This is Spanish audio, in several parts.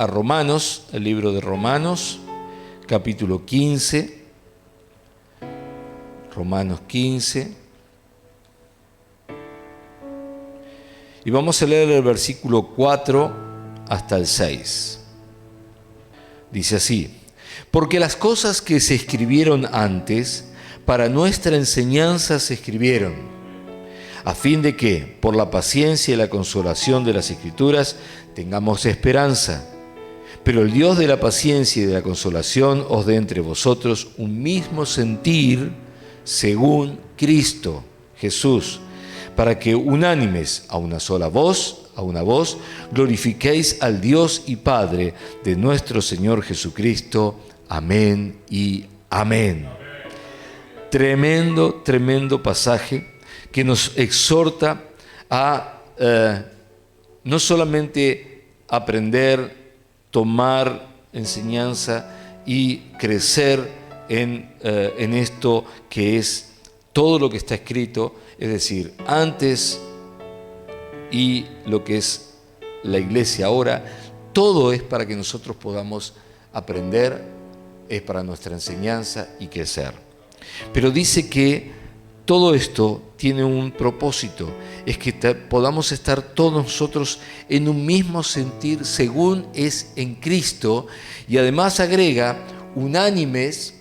a Romanos, el libro de Romanos, capítulo 15. Romanos 15. Y vamos a leer el versículo 4 hasta el 6. Dice así: porque las cosas que se escribieron antes, para nuestra enseñanza se escribieron, a fin de que, por la paciencia y la consolación de las Escrituras, tengamos esperanza. Pero el Dios de la paciencia y de la consolación os dé entre vosotros un mismo sentir según Cristo Jesús, para que unánimes a una sola voz, glorifiquéis al Dios y Padre de nuestro Señor Jesucristo. Amén y amén. Tremendo, tremendo pasaje que nos exhorta a no solamente aprender, tomar enseñanza y crecer en esto que es todo lo que está escrito, es decir, antes y lo que es la iglesia ahora, todo es para que nosotros podamos aprender, es para nuestra enseñanza y crecer. Pero dice que todo esto tiene un propósito, es que podamos estar todos nosotros en un mismo sentir según es en Cristo, y además agrega unánimes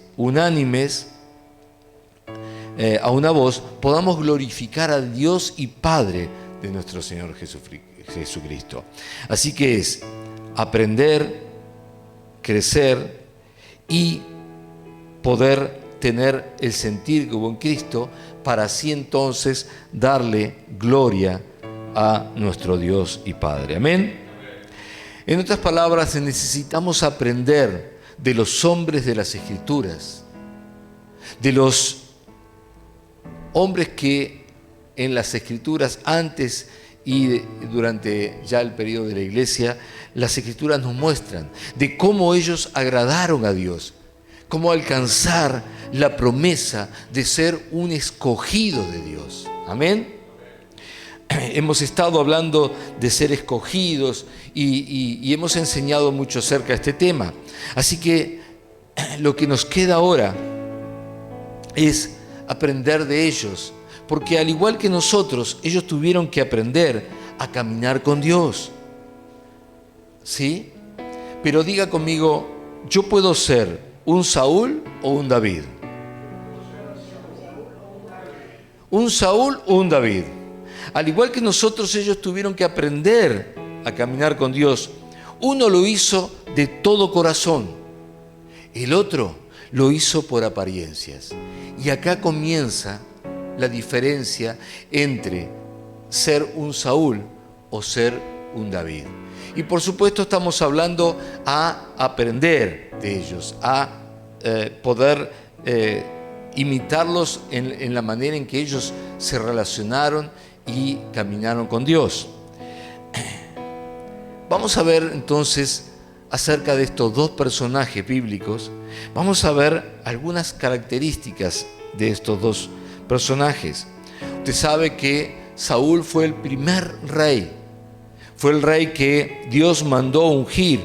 a una voz, podamos glorificar al Dios y Padre de nuestro Señor Jesucristo. Así que es aprender, crecer y poder tener el sentir que hubo en Cristo, para así entonces darle gloria a nuestro Dios y Padre. Amén. En otras palabras, necesitamos aprender de los hombres de las Escrituras, de los hombres que en las Escrituras, antes y durante ya el periodo de la iglesia, las Escrituras nos muestran de cómo ellos agradaron a Dios, cómo alcanzar la promesa de ser un escogido de Dios. Amén. Hemos estado hablando de ser escogidos y hemos enseñado mucho acerca de este tema. Así que lo que nos queda ahora es aprender de ellos, porque al igual que nosotros, ellos tuvieron que aprender a caminar con Dios. ¿Sí? Pero diga conmigo, ¿yo puedo ser un Saúl o un David? Un Saúl o un David. Al igual que nosotros, ellos tuvieron que aprender a caminar con Dios. Uno lo hizo de todo corazón, el otro lo hizo por apariencias. Y acá comienza la diferencia entre ser un Saúl o ser un David. Y por supuesto estamos hablando a aprender de ellos, a poder imitarlos en la manera en que ellos se relacionaron y caminaron con Dios. Vamos a ver entonces acerca de estos dos personajes bíblicos. Vamos a ver algunas características de estos dos personajes. Usted sabe que Saúl fue el primer rey. Fue el rey que Dios mandó ungir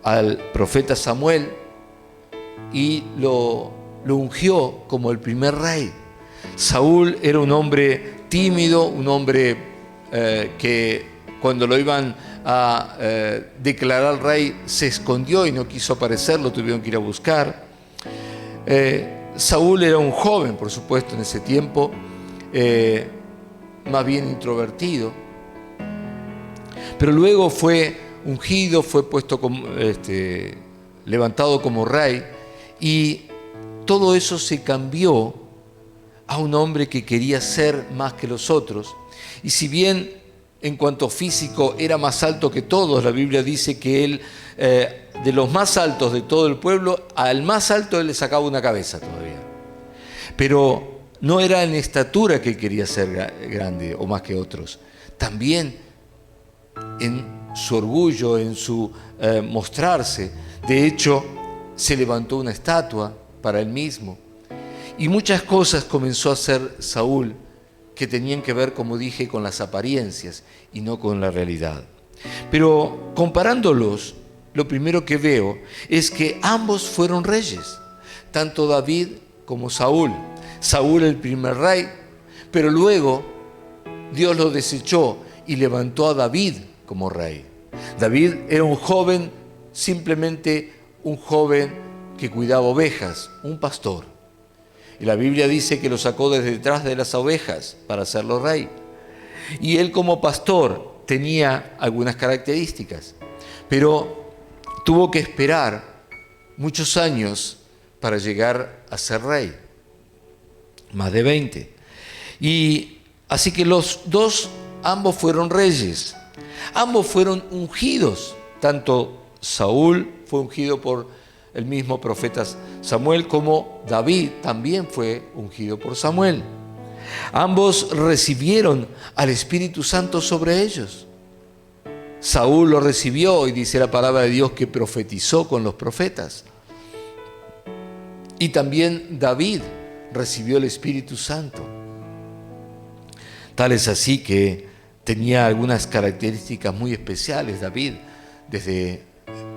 al profeta Samuel y lo ungió como el primer rey. Saúl era un hombre tímido, un hombre que cuando lo iban a declarar rey se escondió y no quiso aparecer, lo tuvieron que ir a buscar. Saúl era un joven, por supuesto, en ese tiempo, más bien introvertido, pero luego fue ungido, fue puesto levantado como rey, y todo eso se cambió a un hombre que quería ser más que los otros. Y si bien en cuanto físico era más alto que todos, la Biblia dice que él, de los más altos de todo el pueblo, al más alto él le sacaba una cabeza todavía. Pero no era en estatura que él quería ser grande o más que otros. También en su orgullo, en su mostrarse. De hecho, se levantó una estatua para él mismo. Y muchas cosas comenzó a hacer Saúl que tenían que ver, como dije, con las apariencias y no con la realidad. Pero comparándolos lo primero que veo es que ambos fueron reyes, tanto David como Saúl. Saúl el primer rey, pero luego Dios lo desechó y levantó a David como rey. David era un joven, simplemente un joven que cuidaba ovejas, un pastor. Y la Biblia dice que lo sacó desde detrás de las ovejas para hacerlo rey. Y él como pastor tenía algunas características, pero tuvo que esperar muchos años para llegar a ser rey, más de 20. Y así que ambos fueron reyes, ambos fueron ungidos, tanto Saúl fue ungido por el mismo profeta Samuel, como David también fue ungido por Samuel. Ambos recibieron al Espíritu Santo sobre ellos. Saúl lo recibió y dice la palabra de Dios que profetizó con los profetas. Y también David recibió el Espíritu Santo. Tal es así que tenía algunas características muy especiales David, desde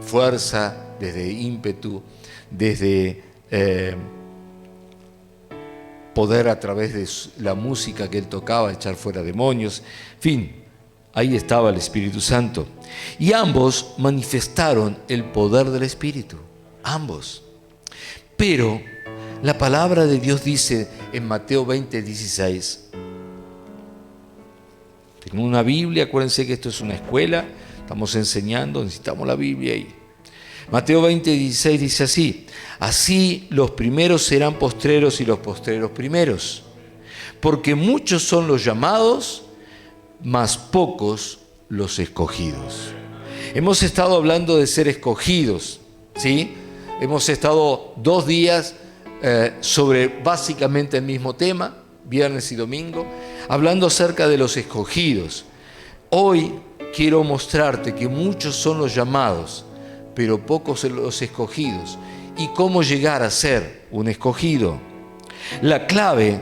fuerza, desde ímpetu, desde poder a través de la música que él tocaba, echar fuera demonios, en fin, ahí estaba el Espíritu Santo. Y ambos manifestaron el poder del Espíritu, ambos. Pero la palabra de Dios dice en Mateo 20:16, tengo una Biblia, acuérdense que esto es una escuela, estamos enseñando, necesitamos la Biblia ahí. Mateo 20:16 dice así: así los primeros serán postreros y los postreros primeros, porque muchos son los llamados, mas pocos los escogidos. Hemos estado hablando de ser escogidos, ¿sí? Hemos estado 2 días sobre básicamente el mismo tema, viernes y domingo, hablando acerca de los escogidos. Hoy quiero mostrarte que muchos son los llamados, pero pocos los escogidos. ¿Y cómo llegar a ser un escogido? La clave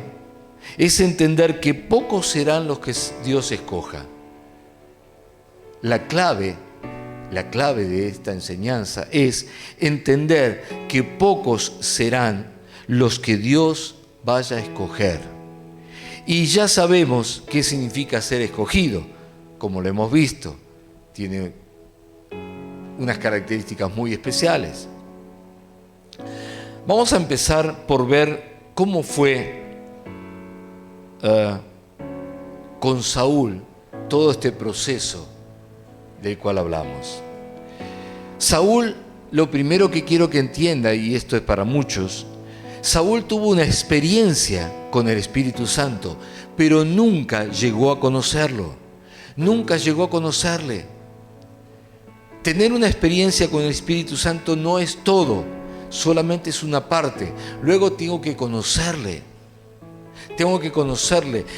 es entender que pocos serán los que Dios escoja. La clave de esta enseñanza es entender que pocos serán los que Dios vaya a escoger. Y ya sabemos qué significa ser escogido, como lo hemos visto. Tiene unas características muy especiales. Vamos a empezar por ver cómo fue con Saúl todo este proceso del cual hablamos. Saúl, lo primero que quiero que entienda, y esto es para muchos, Saúl tuvo una experiencia con el Espíritu Santo, pero nunca llegó a conocerlo, nunca llegó a conocerle. Tener una experiencia con el Espíritu Santo no es todo, solamente es una parte. Luego tengo que conocerle.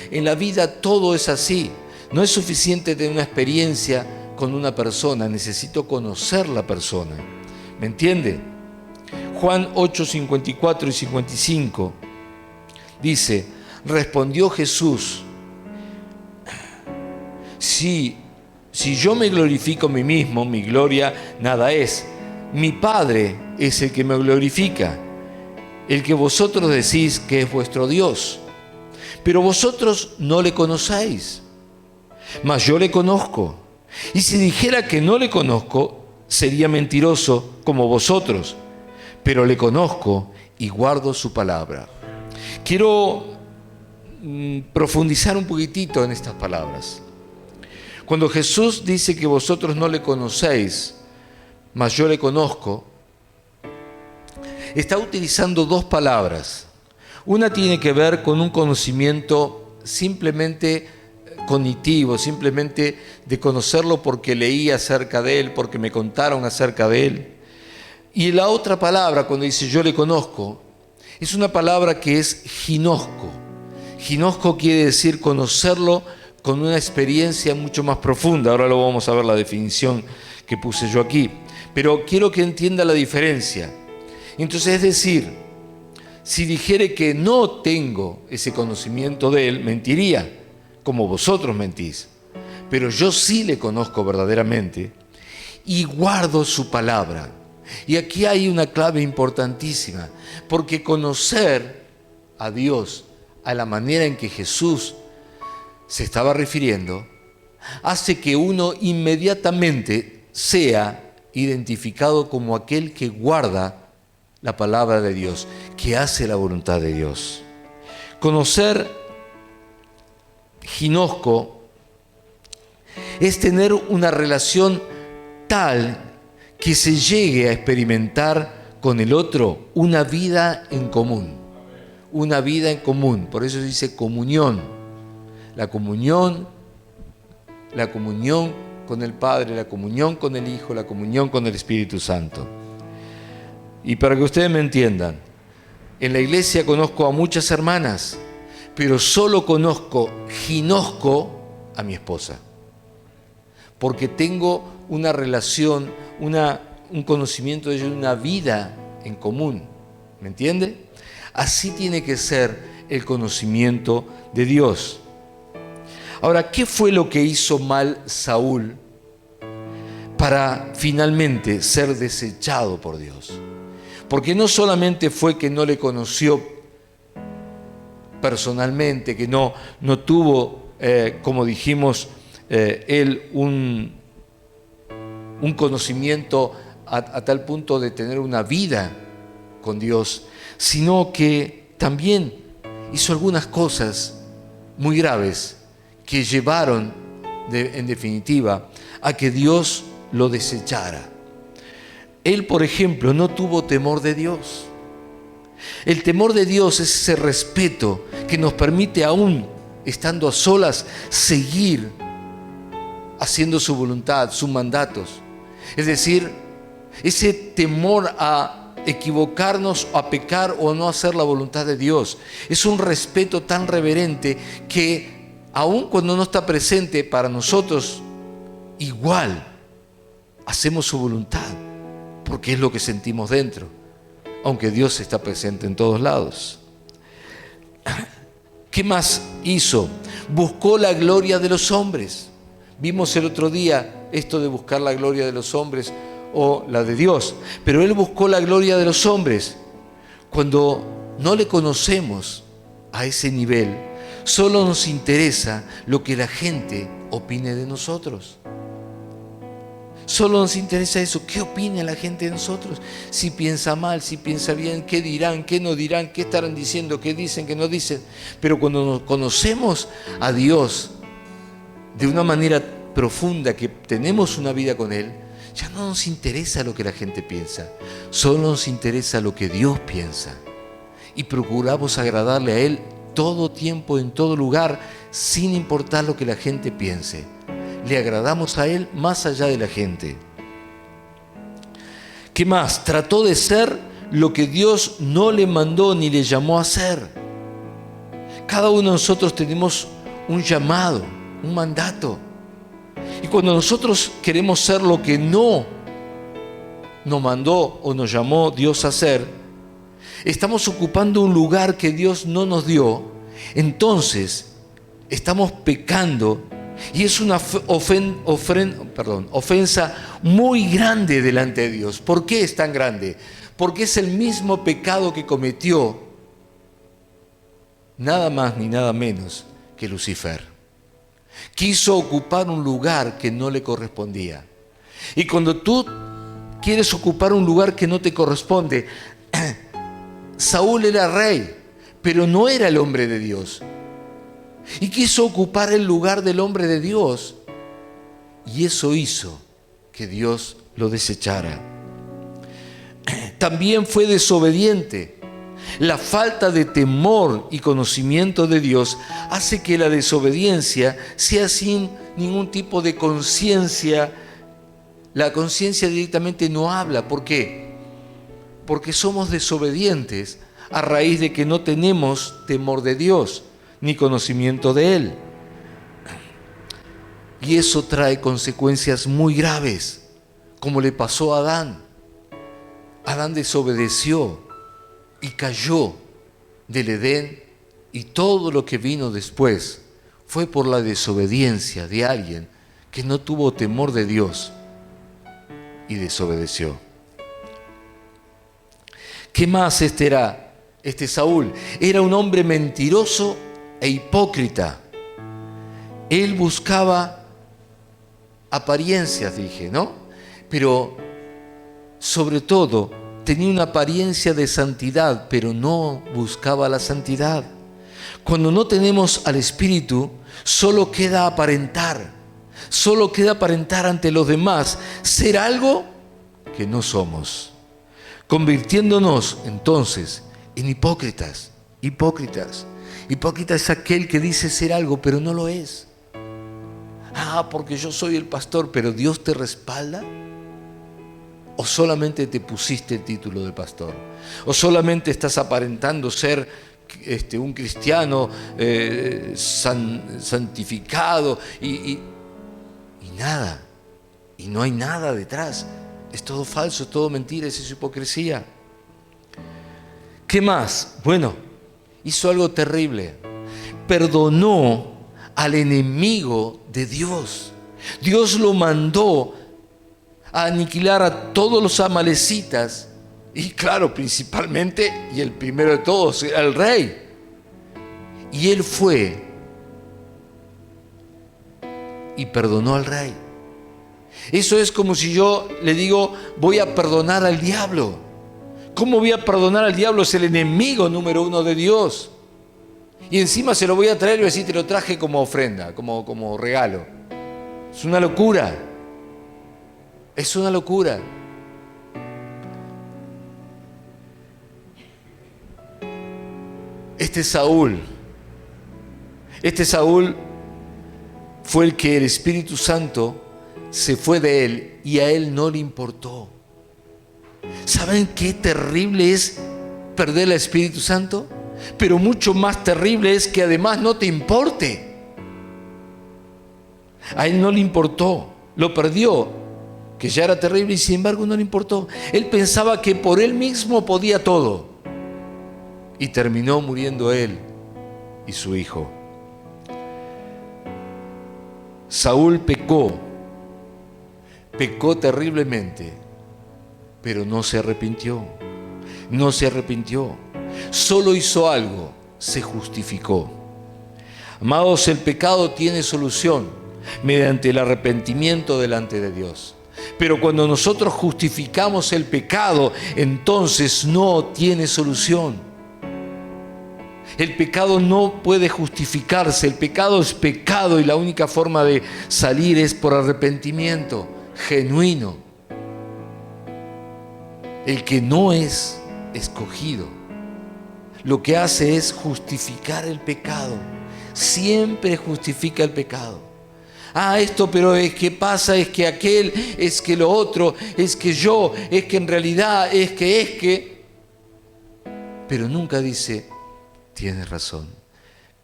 En la vida todo es así. No es suficiente tener una experiencia con una persona, necesito conocer la persona. ¿Me entiende? Juan 8, 54 y 55 dice: respondió Jesús: si yo me glorifico a mí mismo, mi gloria nada es. Mi Padre es el que me glorifica, el que vosotros decís que es vuestro Dios. Pero vosotros no le conocéis, mas yo le conozco. Y si dijera que no le conozco, sería mentiroso como vosotros. Pero le conozco y guardo su palabra. Quiero profundizar un poquitito en estas palabras. Cuando Jesús dice que vosotros no le conocéis, mas yo le conozco, está utilizando 2 palabras. Una tiene que ver con un conocimiento simplemente cognitivo, simplemente de conocerlo porque leí acerca de él, porque me contaron acerca de él. Y la otra palabra, cuando dice yo le conozco, es una palabra que es ginosco. Ginosco quiere decir conocerlo con una experiencia mucho más profunda. Ahora lo vamos a ver la definición que puse yo aquí. Pero quiero que entienda la diferencia. Entonces, es decir, si dijere que no tengo ese conocimiento de él, mentiría, como vosotros mentís. Pero yo sí le conozco verdaderamente. y guardo su palabra. Y aquí hay una clave importantísima, porque conocer a Dios a la manera en que Jesús se estaba refiriendo, hace que uno inmediatamente sea identificado como aquel que guarda la palabra de Dios, que hace la voluntad de Dios. Conocer ginosco es tener una relación tal que se llegue a experimentar con el otro una vida en común. Una vida en común. Por eso se dice comunión. La comunión con el Padre, la comunión con el Hijo, la comunión con el Espíritu Santo. Y para que ustedes me entiendan, en la iglesia conozco a muchas hermanas, pero solo conozco a mi esposa. Porque tengo una relación, un conocimiento de ella, una vida en común. ¿Me entiende? Así tiene que ser el conocimiento de Dios. Ahora, ¿qué fue lo que hizo mal Saúl para finalmente ser desechado por Dios? Porque no solamente fue que no le conoció personalmente, que no tuvo, como dijimos, él un conocimiento a tal punto de tener una vida con Dios, sino que también hizo algunas cosas muy graves que llevaron, en definitiva, a que Dios lo desechara. Él, por ejemplo, no tuvo temor de Dios. El temor de Dios es ese respeto que nos permite, aún estando a solas, seguir haciendo su voluntad, sus mandatos. Es decir, ese temor a equivocarnos, a pecar o no hacer la voluntad de Dios. Es un respeto tan reverente que, aun cuando no está presente para nosotros, igual hacemos su voluntad, porque es lo que sentimos dentro, aunque Dios está presente en todos lados. ¿Qué más hizo? Buscó la gloria de los hombres. Vimos el otro día esto de buscar la gloria de los hombres o la de Dios, pero él buscó la gloria de los hombres. Cuando no le conocemos a ese nivel, solo nos interesa lo que la gente opine de nosotros. Solo nos interesa eso. ¿Qué opina la gente de nosotros? Si piensa mal, si piensa bien, qué dirán, qué no dirán, qué estarán diciendo, qué dicen, qué no dicen. Pero cuando nos conocemos a Dios de una manera profunda, que tenemos una vida con Él, ya no nos interesa lo que la gente piensa. Solo nos interesa lo que Dios piensa. Y procuramos agradarle a Él todo tiempo, en todo lugar, sin importar lo que la gente piense. Le agradamos a Él más allá de la gente. ¿Qué más? Trató de ser lo que Dios no le mandó ni le llamó a ser. Cada uno de nosotros tenemos un llamado, un mandato. Y cuando nosotros queremos ser lo que no nos mandó o nos llamó Dios a hacer, estamos ocupando un lugar que Dios no nos dio. Entonces estamos pecando. Y es una ofensa muy grande delante de Dios. ¿Por qué es tan grande? Porque es el mismo pecado que cometió nada más ni nada menos que Lucifer. Quiso ocupar un lugar que no le correspondía. Y cuando tú quieres ocupar un lugar que no te corresponde, Saúl era rey, pero no era el hombre de Dios. Y quiso ocupar el lugar del hombre de Dios. Y eso hizo que Dios lo desechara. También fue desobediente. La falta de temor y conocimiento de Dios hace que la desobediencia sea sin ningún tipo de conciencia. La conciencia directamente no habla. ¿Por qué? Porque somos desobedientes a raíz de que no tenemos temor de Dios ni conocimiento de Él. Y eso trae consecuencias muy graves, como le pasó a Adán. Adán desobedeció y cayó del Edén, y todo lo que vino después fue por la desobediencia de alguien que no tuvo temor de Dios. y desobedeció. ¿Qué más era este Saúl? Era un hombre mentiroso e hipócrita. Él buscaba apariencias, dije, ¿no? Pero sobre todo tenía una apariencia de santidad, pero no buscaba la santidad. Cuando no tenemos al Espíritu, solo queda aparentar ante los demás ser algo que no somos, convirtiéndonos entonces en hipócritas. Hipócrita es aquel que dice ser algo, pero no lo es. Porque yo soy el pastor, pero ¿Dios te respalda? ¿O solamente te pusiste el título de pastor? ¿O solamente estás aparentando ser un cristiano santificado y nada? Y no hay nada detrás. Es todo falso, es todo mentira, es hipocresía. ¿Qué más? Bueno, hizo algo terrible. Perdonó al enemigo de Dios. Dios lo mandó a aniquilar a todos los amalecitas y claro, principalmente, y el primero de todos, el rey. Y él fue y perdonó al rey. Eso es como si yo le digo, voy a perdonar al diablo. ¿Cómo voy a perdonar al diablo? Es el enemigo número uno de Dios. Y encima se lo voy a traer y voy a decir, te lo traje como ofrenda, como regalo. Es una locura. Es una locura. Este Saúl fue el que el Espíritu Santo se fue de él y a él no le importó. ¿Saben qué terrible es perder el Espíritu Santo? Pero mucho más terrible es que además no te importe. A él no le importó, lo perdió, que ya era terrible, y sin embargo no le importó. Él pensaba que por él mismo podía todo. Y terminó muriendo él y su hijo. Saúl pecó terriblemente, pero no se arrepintió. Solo hizo algo, se justificó. Amados, el pecado tiene solución mediante el arrepentimiento delante de Dios. Pero cuando nosotros justificamos el pecado, entonces no tiene solución. El pecado no puede justificarse, el pecado es pecado y la única forma de salir es por arrepentimiento genuino. El que no es escogido, lo que hace es justificar el pecado, siempre justifica el pecado. Esto, pero es que pasa, es que aquel, es que lo otro, es que yo, es que en realidad, es que. Pero nunca dice, tienes razón,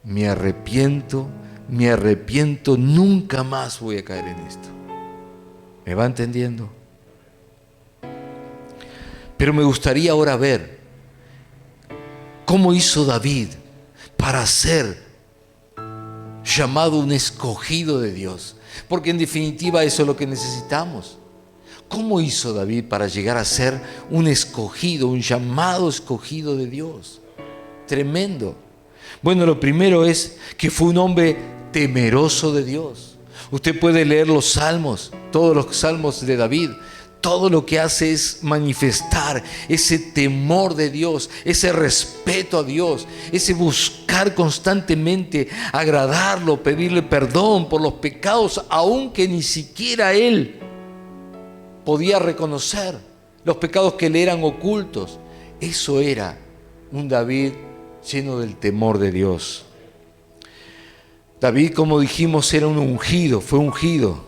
me arrepiento, nunca más voy a caer en esto. ¿Me va entendiendo? Pero me gustaría ahora ver cómo hizo David para ser llamado un escogido de Dios. Porque en definitiva eso es lo que necesitamos. ¿Cómo hizo David para llegar a ser un escogido, un llamado escogido de Dios? Tremendo. Bueno, lo primero es que fue un hombre temeroso de Dios. Usted puede leer los salmos, todos los salmos de David. Todo lo que hace es manifestar ese temor de Dios, ese respeto a Dios, ese buscar constantemente agradarlo, pedirle perdón por los pecados, aunque ni siquiera él podía reconocer los pecados que le eran ocultos. Eso era un David lleno del temor de Dios. David, como dijimos, era un ungido, fue ungido,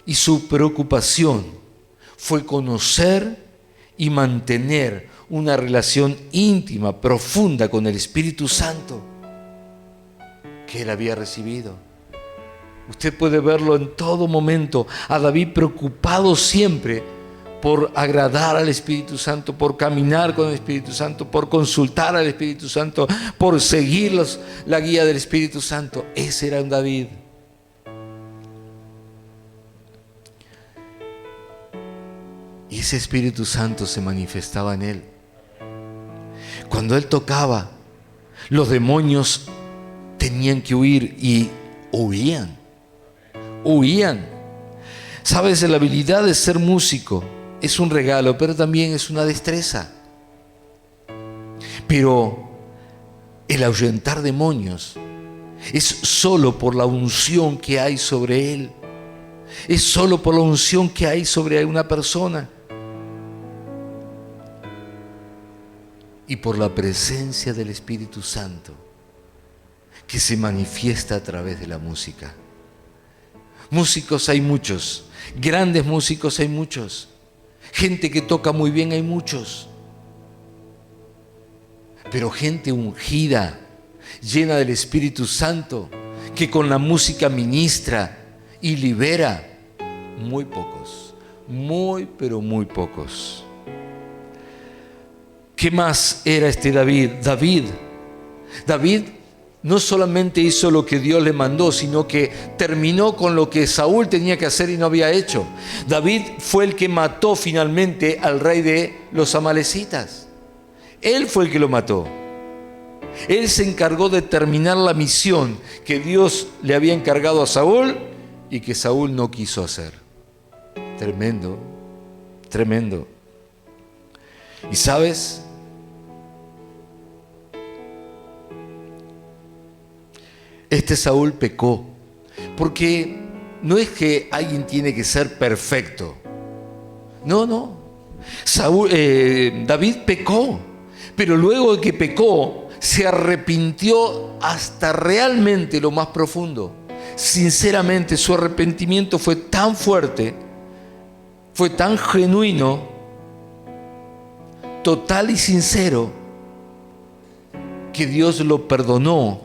y su preocupación fue conocer y mantener una relación íntima, profunda con el Espíritu Santo que él había recibido. Usted puede verlo en todo momento, a David preocupado siempre por agradar al Espíritu Santo, por caminar con el Espíritu Santo, por consultar al Espíritu Santo, por seguir la guía del Espíritu Santo. Ese era un David. Y ese Espíritu Santo se manifestaba en él. Cuando él tocaba, los demonios tenían que huir y huían. Sabes, la habilidad de ser músico es un regalo, pero también es una destreza. Pero el ahuyentar demonios es solo por la unción que hay sobre él. Es solo por la unción que hay sobre una persona. Y por la presencia del Espíritu Santo que se manifiesta a través de la música. Músicos hay muchos, grandes músicos hay muchos, gente que toca muy bien hay muchos, pero gente ungida, llena del Espíritu Santo, que con la música ministra y libera, muy pocos, pero muy pocos. ¿Qué más era este David? David no solamente hizo lo que Dios le mandó, sino que terminó con lo que Saúl tenía que hacer y no había hecho. David fue el que mató finalmente al rey de los amalecitas. Él fue el que lo mató. Él se encargó de terminar la misión que Dios le había encargado a Saúl y que Saúl no quiso hacer. Tremendo. ¿Y sabes? Este Saúl pecó, porque no es que alguien tiene que ser perfecto. No. David pecó, pero luego de que pecó, se arrepintió hasta realmente lo más profundo. Sinceramente, su arrepentimiento fue tan fuerte, fue tan genuino, total y sincero, que Dios lo perdonó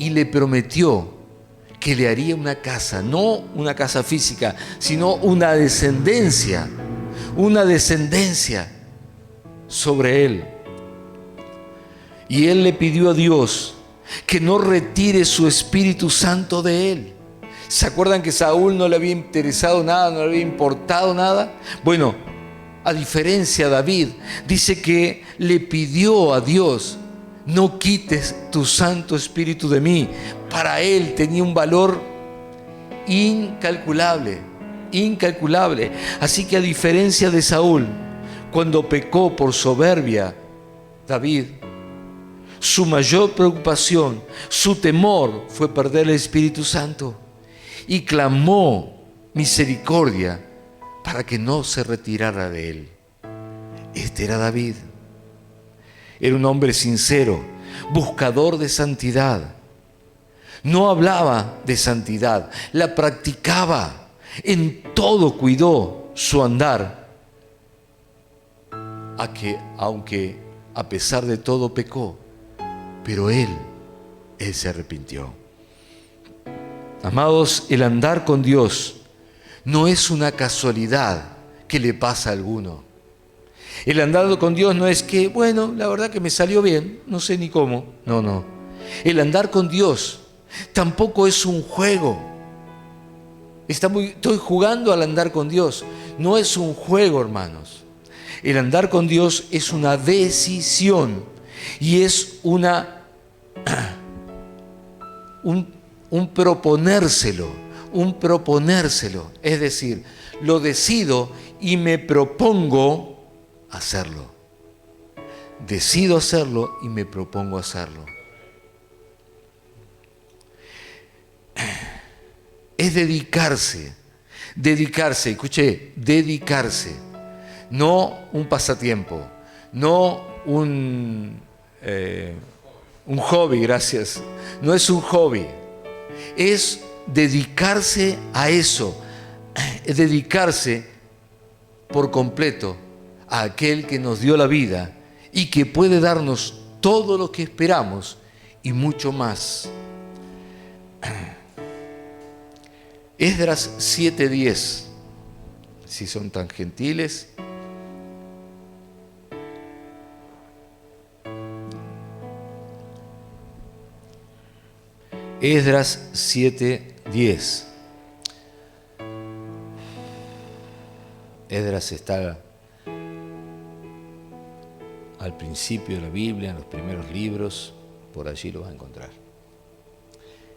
y le prometió que le haría una casa, no una casa física, sino una descendencia sobre él. Y él le pidió a Dios que no retire su Espíritu Santo de él. ¿Se acuerdan que Saúl no le había interesado nada, no le había importado nada? Bueno, a diferencia de David, dice que le pidió a Dios: no quites tu Santo Espíritu de mí. Para él tenía un valor incalculable. Así que a diferencia de Saúl, cuando pecó por soberbia, David, su mayor preocupación, su temor fue perder el Espíritu Santo, y clamó misericordia para que no se retirara de él. Este era David. Era un hombre sincero, buscador de santidad. No hablaba de santidad, la practicaba. En todo cuidó su andar. Aunque a pesar de todo pecó, pero él se arrepintió. Amados, el andar con Dios no es una casualidad que le pasa a alguno. El andar con Dios no es que, bueno, la verdad que me salió bien, no sé ni cómo. No. El andar con Dios tampoco es un juego. Estoy jugando al andar con Dios. No es un juego, hermanos. El andar con Dios es una decisión y es un proponérselo. Es decir, lo decido y me propongo hacerlo. Decido hacerlo y me propongo hacerlo. Es dedicarse, escuché, dedicarse. No un pasatiempo, no un hobby, gracias. No es un hobby, es dedicarse a eso, es dedicarse por completo a aquel que nos dio la vida y que puede darnos todo lo que esperamos y mucho más. Esdras 7:10, si son tan gentiles. Esdras 7:10. Esdras está al principio de la Biblia, en los primeros libros, por allí lo vas a encontrar.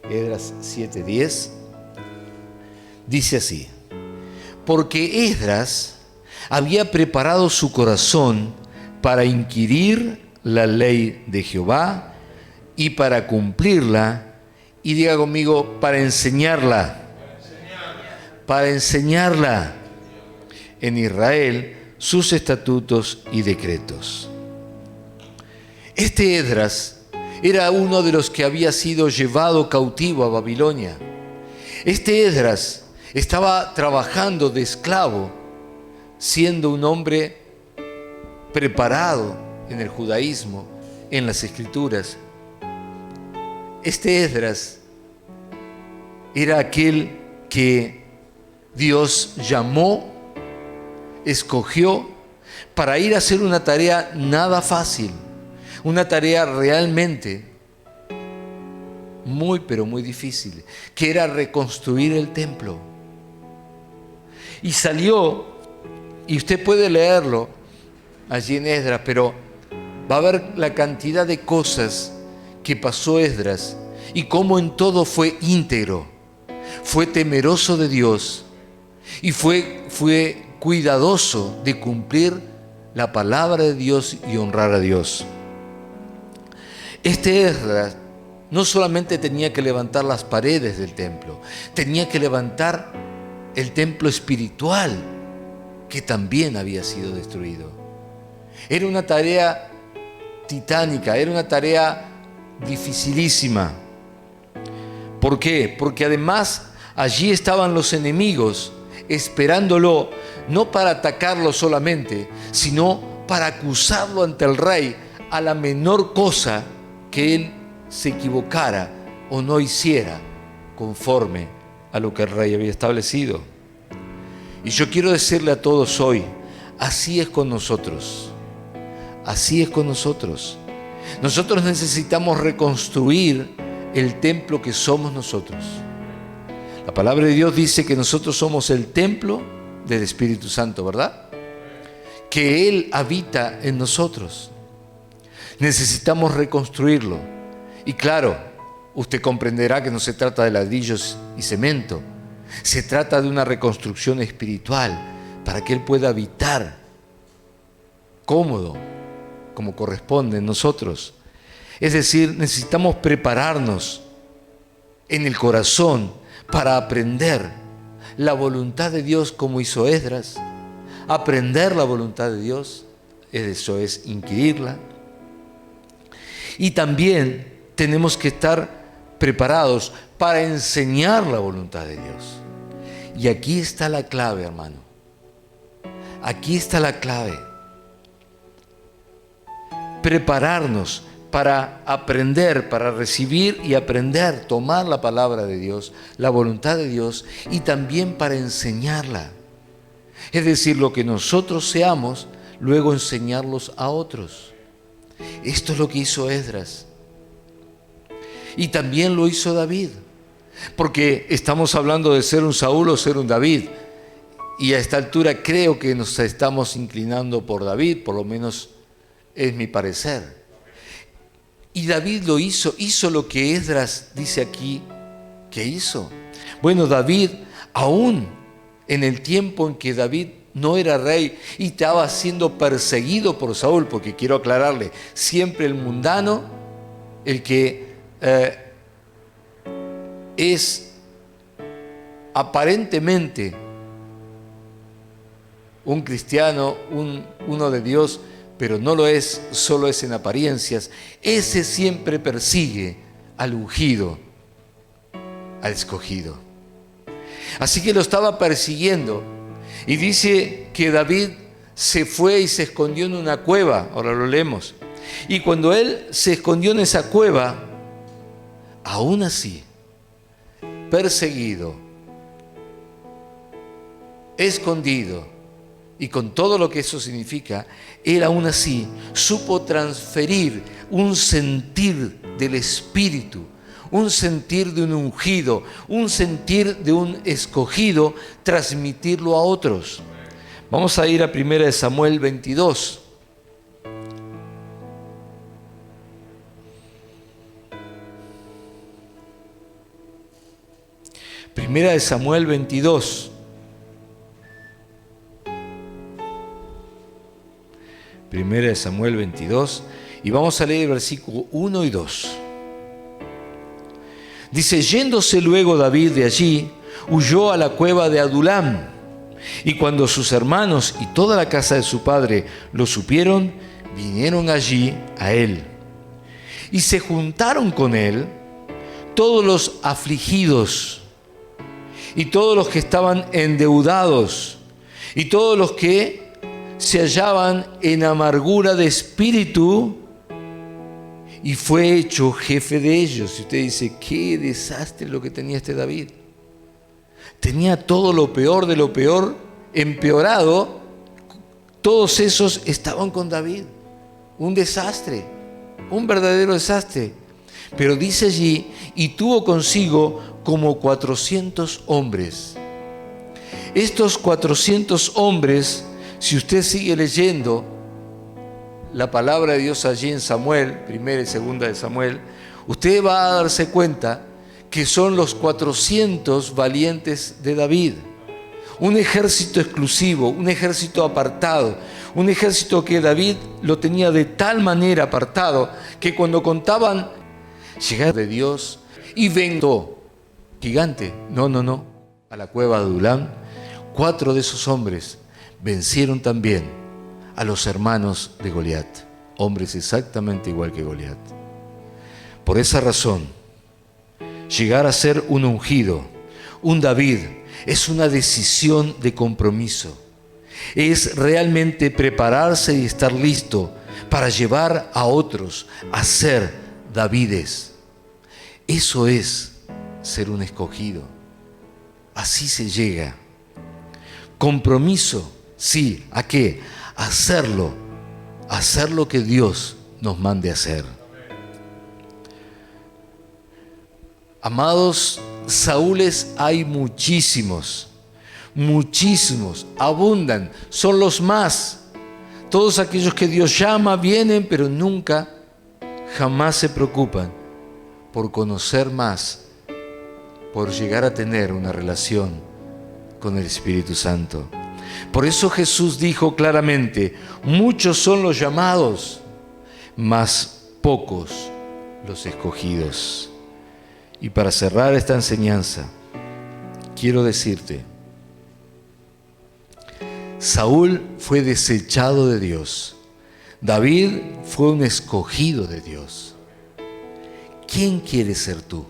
Esdras 7:10 dice así: porque Esdras había preparado su corazón para inquirir la ley de Jehová y para cumplirla, y diga conmigo, para enseñarla en Israel sus estatutos y decretos. Este Esdras era uno de los que había sido llevado cautivo a Babilonia. Este Esdras estaba trabajando de esclavo, siendo un hombre preparado en el judaísmo, en las escrituras. Este Esdras era aquel que Dios llamó, escogió para ir a hacer una tarea nada fácil, una tarea realmente muy, pero muy difícil, que era reconstruir el templo. Y salió, y usted puede leerlo allí en Esdras, pero va a ver la cantidad de cosas que pasó Esdras y cómo en todo fue íntegro, fue temeroso de Dios y fue cuidadoso de cumplir la palabra de Dios y honrar a Dios. Este Esdras no solamente tenía que levantar las paredes del templo, tenía que levantar el templo espiritual que también había sido destruido. Era una tarea titánica, era una tarea dificilísima. ¿Por qué? Porque además allí estaban los enemigos esperándolo, no para atacarlo solamente, sino para acusarlo ante el rey a la menor cosa que él se equivocara o no hiciera conforme a lo que el rey había establecido. Y yo quiero decirle a todos hoy, así es con nosotros. Así es con nosotros. Nosotros necesitamos reconstruir el templo que somos nosotros. La palabra de Dios dice que nosotros somos el templo del Espíritu Santo, ¿verdad? Que Él habita en nosotros. Necesitamos reconstruirlo. Y claro, usted comprenderá que no se trata de ladrillos y cemento. Se trata de una reconstrucción espiritual para que Él pueda habitar cómodo, como corresponde en nosotros. Es decir, necesitamos prepararnos en el corazón para aprender la voluntad de Dios como hizo Esdras. Aprender la voluntad de Dios, eso es inquirirla. Y también tenemos que estar preparados para enseñar la voluntad de Dios. Y aquí está la clave, hermano. Aquí está la clave. Prepararnos para aprender, para recibir y aprender, tomar la palabra de Dios, la voluntad de Dios, y también para enseñarla. Es decir, lo que nosotros seamos, luego enseñarlos a otros. Esto es lo que hizo Esdras. Y también lo hizo David. Porque estamos hablando de ser un Saúl o ser un David. Y a esta altura creo que nos estamos inclinando por David, por lo menos es mi parecer. Y David lo hizo lo que Esdras dice aquí que hizo. Bueno, David, aún en el tiempo en que David no era rey y estaba siendo perseguido por Saúl, porque quiero aclararle, siempre el mundano, el que es aparentemente un cristiano, uno de Dios, pero no lo es, solo es en apariencias, ese siempre persigue al ungido, al escogido. Así que lo estaba persiguiendo, y dice que David se fue y se escondió en una cueva. Ahora lo leemos. Y cuando él se escondió en esa cueva, aún así, perseguido, escondido, y con todo lo que eso significa, él aún así supo transferir un sentir del Espíritu, un sentir de un ungido, un sentir de un escogido, transmitirlo a otros. Vamos a ir a 1 Samuel 22. Primera de Samuel 22. Primera de Samuel 22. Y vamos a leer el versículo 1 y 2. Dice: yéndose luego David de allí, huyó a la cueva de Adulam. Y cuando sus hermanos y toda la casa de su padre lo supieron, vinieron allí a él. Y se juntaron con él todos los afligidos, y todos los que estaban endeudados, y todos los que se hallaban en amargura de espíritu, y fue hecho jefe de ellos. Y usted dice: qué desastre lo que tenía este David. Tenía todo lo peor de lo peor empeorado. Todos esos estaban con David. Un desastre, un verdadero desastre. Pero dice allí: y tuvo consigo como 400 hombres. Estos 400 hombres, si usted sigue leyendo la palabra de Dios allí en Samuel, 1 y 2 de Samuel, usted va a darse cuenta que son los 400 valientes de David. Un ejército exclusivo, un ejército apartado, un ejército que David lo tenía de tal manera apartado que cuando contaban llegar de Dios y venció gigante, no, a la cueva de Adulam, 4 de esos hombres vencieron también a los hermanos de Goliat, hombres exactamente igual que Goliat. Por esa razón, llegar a ser un ungido, un David, es una decisión de compromiso. Es realmente prepararse y estar listo para llevar a otros a ser Davides. Eso es ser un escogido. Así se llega. Compromiso, sí. ¿A qué? Hacerlo. Hacer lo que Dios nos mande hacer. Amados, Saúles hay muchísimos, abundan, son los más. Todos aquellos que Dios llama vienen, pero nunca, jamás se preocupan por conocer más, por llegar a tener una relación con el Espíritu Santo. Por eso Jesús dijo claramente: muchos son los llamados, mas pocos los escogidos. Y para cerrar esta enseñanza, quiero decirte, Saúl fue desechado de Dios. David fue un escogido de Dios. ¿Quién quieres ser tú?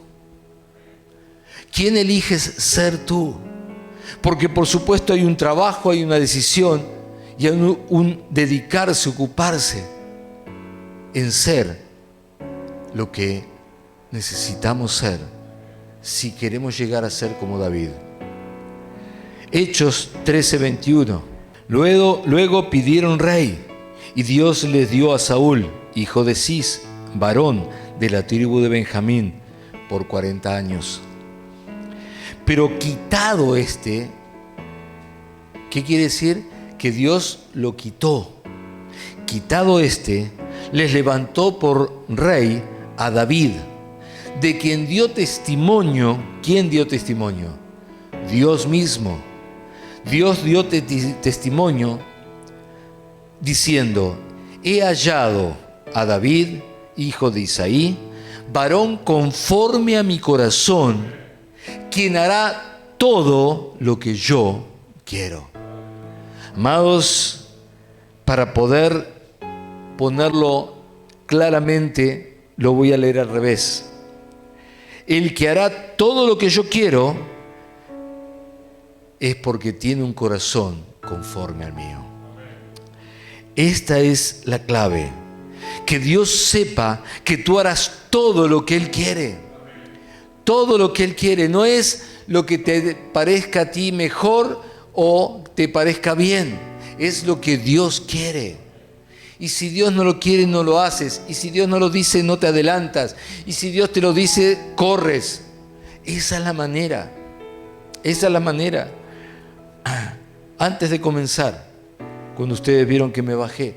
¿Quién eliges ser tú? Porque por supuesto hay un trabajo, hay una decisión y hay un dedicarse, ocuparse en ser lo que necesitamos ser si queremos llegar a ser como David. Hechos 13:21. Luego pidieron rey, y Dios les dio a Saúl, hijo de Cis, varón de la tribu de Benjamín, por 40 años. Pero quitado este, ¿qué quiere decir? Que Dios lo quitó. Quitado este, les levantó por rey a David, de quien dio testimonio. ¿Quién dio testimonio? Dios mismo. Dios dio testimonio diciendo: he hallado a David, hijo de Isaí, varón conforme a mi corazón, quien hará todo lo que yo quiero. Amados, para poder ponerlo claramente, lo voy a leer al revés. El que hará todo lo que yo quiero es porque tiene un corazón conforme al mío. Esta es la clave. Que Dios sepa que tú harás todo lo que Él quiere. Todo lo que Él quiere. No es lo que te parezca a ti mejor o te parezca bien. Es lo que Dios quiere. Y si Dios no lo quiere, no lo haces. Y si Dios no lo dice, no te adelantas. Y si Dios te lo dice, corres. Esa es la manera. Esa es la manera. Antes de comenzar, cuando ustedes vieron que me bajé.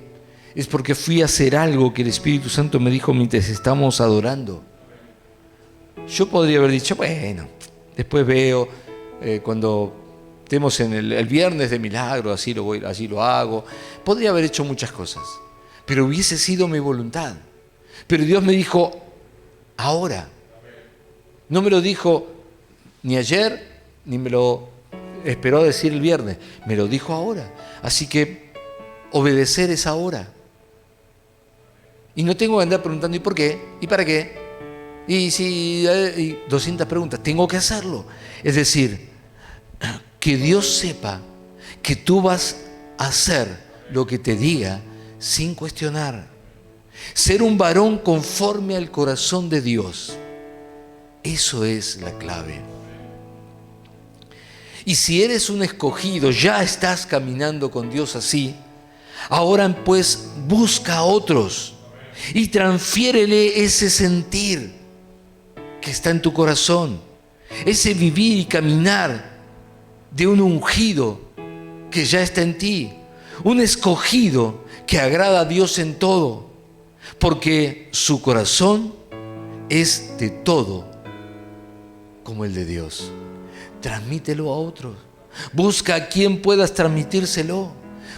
Es porque fui a hacer algo que el Espíritu Santo me dijo mientras estábamos adorando. Yo podría haber dicho, bueno, después veo, cuando estemos en el viernes de milagro, así lo hago. Podría haber hecho muchas cosas, pero hubiese sido mi voluntad. Pero Dios me dijo, ahora. No me lo dijo ni ayer, ni me lo esperó decir el viernes. Me lo dijo ahora. Así que obedecer es ahora. Y no tengo que andar preguntando, ¿y por qué? ¿Y para qué? Y si 200 preguntas, tengo que hacerlo. Es decir, que Dios sepa que tú vas a hacer lo que te diga sin cuestionar. Ser un varón conforme al corazón de Dios. Eso es la clave. Y si eres un escogido, ya estás caminando con Dios así, ahora pues busca a otros y transfiérele ese sentir que está en tu corazón, ese vivir y caminar de un ungido que ya está en ti, un escogido que agrada a Dios en todo, porque su corazón es de todo como el de Dios. Transmítelo a otros. Busca a quien puedas transmitírselo.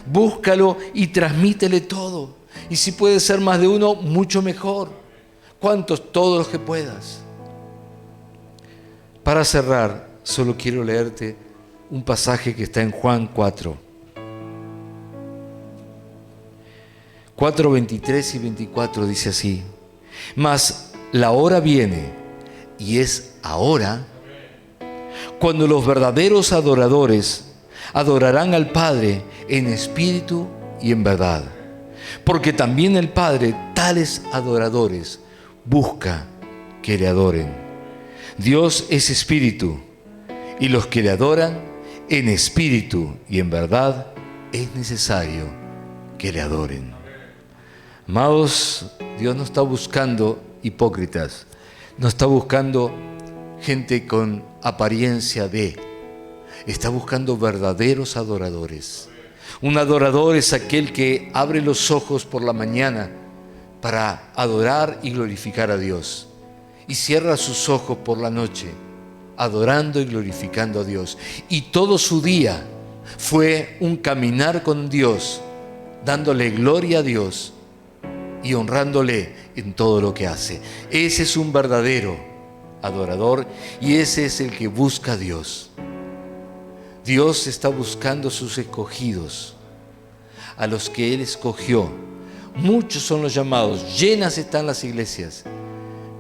Búscalo y transmítele todo. Y si puede ser más de uno, mucho mejor. ¿Cuántos? Todos los que puedas. Para cerrar, solo quiero leerte un pasaje que está en Juan 4. 4, 23 y 24 dice así: mas la hora viene, y es ahora, cuando los verdaderos adoradores adorarán al Padre en espíritu y en verdad, porque también el Padre tales adoradores busca que le adoren. Dios es espíritu, y los que le adoran en espíritu y en verdad es necesario que le adoren. Amados, Dios no está buscando hipócritas, no está buscando gente con apariencia de, está buscando verdaderos adoradores. Un adorador es aquel que abre los ojos por la mañana para adorar y glorificar a Dios, y cierra sus ojos por la noche adorando y glorificando a Dios, y todo su día fue un caminar con Dios, dándole gloria a Dios y honrándole en todo lo que hace. Ese es un verdadero adorador, y ese es el que busca a Dios. Dios está buscando sus escogidos, a los que Él escogió. Muchos son los llamados, llenas están las iglesias,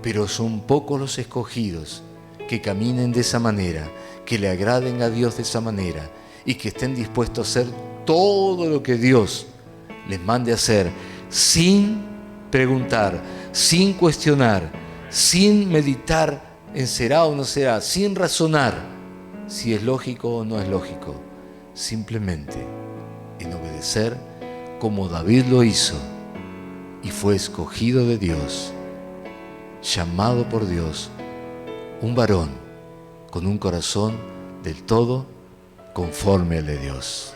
pero son pocos los escogidos que caminen de esa manera, que le agraden a Dios de esa manera y que estén dispuestos a hacer todo lo que Dios les mande hacer, sin preguntar, sin cuestionar, sin meditar en será o no será, sin razonar si es lógico o no es lógico, simplemente en obedecer como David lo hizo y fue escogido de Dios, llamado por Dios, un varón con un corazón del todo conforme al de Dios.